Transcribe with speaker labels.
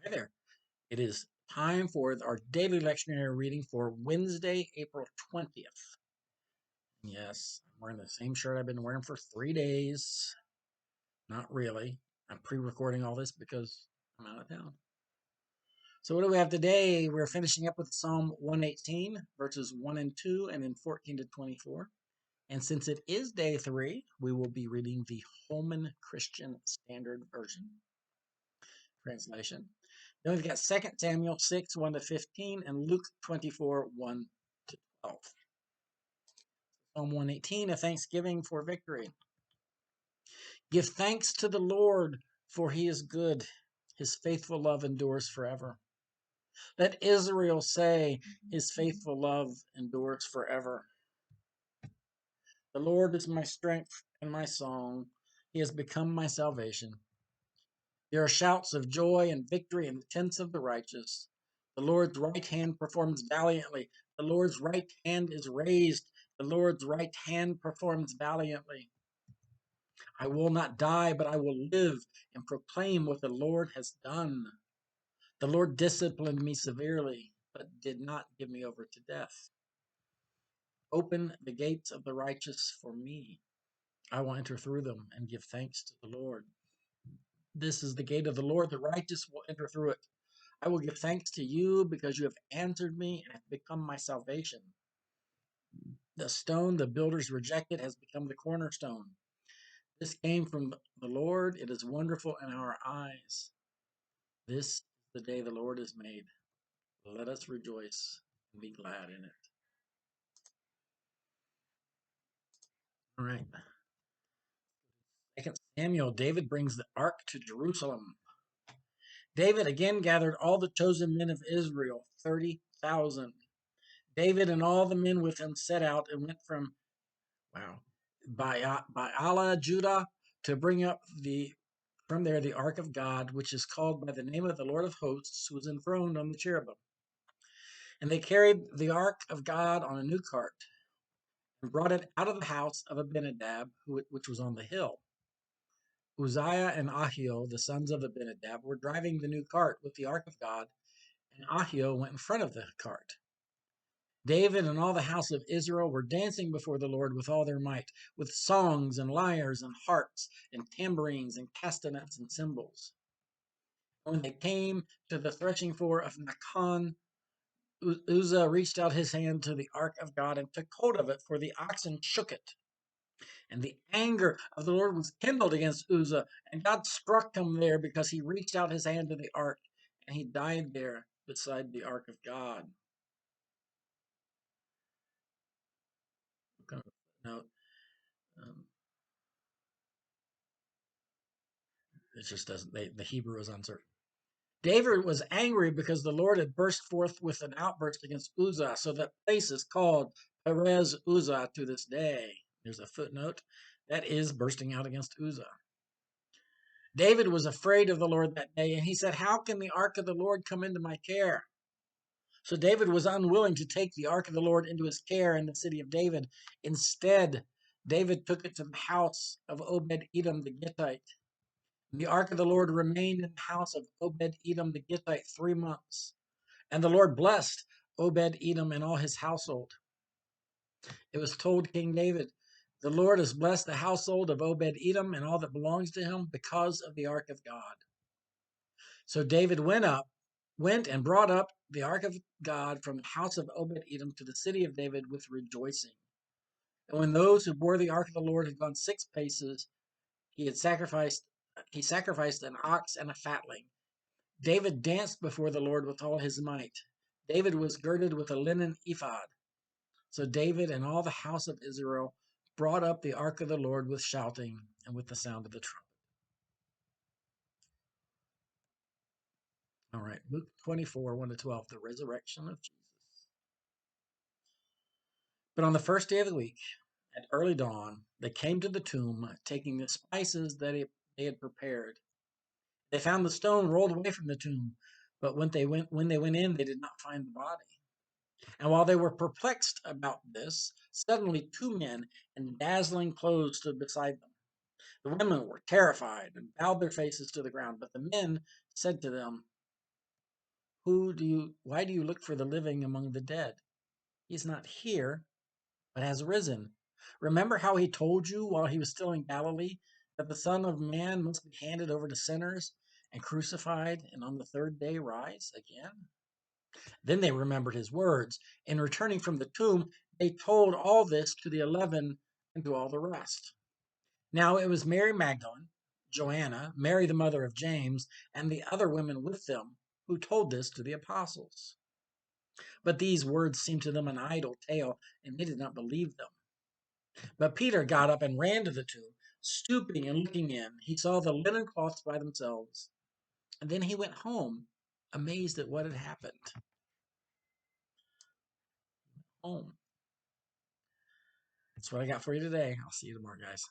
Speaker 1: Hi there. It is time for our daily lectionary reading for Wednesday, April 20th. Yes, I'm wearing the same shirt I've been wearing for 3 days. Not really. I'm pre-recording all this because I'm out of town. So what do we have today? We're finishing up with Psalm 118, verses 1 and 2, and then 14 to 24. And since it is day 3, we will be reading the Holman Christian Standard Version translation. Then we've got 2 Samuel 6, 1 to 15, and Luke 24, 1 to 12. Psalm 118, a thanksgiving for victory. Give thanks to the Lord, for he is good. His faithful love endures forever. Let Israel say, his faithful love endures forever. The Lord is my strength and my song. He has become my salvation. There are shouts of joy and victory in the tents of the righteous. The Lord's right hand performs valiantly. The Lord's right hand is raised. The Lord's right hand performs valiantly. I will not die, but I will live and proclaim what the Lord has done. The Lord disciplined me severely, but did not give me over to death. Open the gates of the righteous for me. I will enter through them and give thanks to the Lord. This is the gate of the Lord. The righteous will enter through it. I will give thanks to you because you have answered me and have become my salvation. The stone the builders rejected has become the cornerstone. This came from the Lord. It is wonderful in our eyes. This is the day the Lord has made. Let us rejoice and be glad in it. All right. 2 Samuel, David brings the ark to Jerusalem. David again gathered all the chosen men of Israel, 30,000. David and all the men with him set out and went from Baalah, Judah, to bring up from there the ark of God, which is called by the name of the Lord of hosts, who was enthroned on the cherubim. And they carried the ark of God on a new cart and brought it out of the house of Abinadab, which was on the hill. Uzziah and Ahio, the sons of Abinadab, were driving the new cart with the ark of God, and Ahio went in front of the cart. David and all the house of Israel were dancing before the Lord with all their might, with songs and lyres and harps and tambourines and castanets and cymbals. When they came to the threshing floor of Nacon, Uzzah reached out his hand to the ark of God and took hold of it, for the oxen shook it. And the anger of the Lord was kindled against Uzzah, and God struck him there because he reached out his hand to the ark, and he died there beside the ark of God. Kind of note. Um, it just doesn't. The Hebrew is uncertain. David was angry because the Lord had burst forth with an outburst against Uzzah, so that place is called Perez Uzzah to this day. There's a footnote. That is bursting out against Uzzah. David was afraid of the Lord that day, and he said, how can the ark of the Lord come into my care? So David was unwilling to take the ark of the Lord into his care in the city of David. Instead, David took it to the house of Obed-Edom the Gittite. The ark of the Lord remained in the house of Obed-Edom the Gittite 3 months. And the Lord blessed Obed-Edom and all his household. It was told King David, the Lord has blessed the household of Obed-Edom and all that belongs to him because of the ark of God. So David went and brought up the ark of God from the house of Obed-Edom to the city of David with rejoicing. And when those who bore the ark of the Lord had gone 6 paces, he sacrificed an ox and a fatling. David danced before the Lord with all his might. David was girded with a linen ephod. So David and all the house of Israel brought up the ark of the Lord with shouting and with the sound of the trumpet. All right, Luke 24, 1 to 12, the resurrection of Jesus. But on the first day of the week, at early dawn, they came to the tomb, taking the spices that they had prepared. They found the stone rolled away from the tomb, but when they went in, they did not find the body. And while they were perplexed about this, suddenly 2 men in dazzling clothes stood beside them. The women were terrified and bowed their faces to the ground, but the men said to them, Why do you look for the living among the dead? He's not here, but has risen. Remember how he told you while he was still in Galilee that the Son of Man must be handed over to sinners and crucified and on the third day rise again? Then they remembered his words, and returning from the tomb, they told all this to the 11 and to all the rest. Now it was Mary Magdalene, Joanna, Mary the mother of James, and the other women with them who told this to the apostles. But these words seemed to them an idle tale, and they did not believe them. But Peter got up and ran to the tomb. Stooping and looking in, he saw the linen cloths by themselves. And then he went home, amazed at what had happened. Home. That's what I got for you today. I'll see you tomorrow, guys.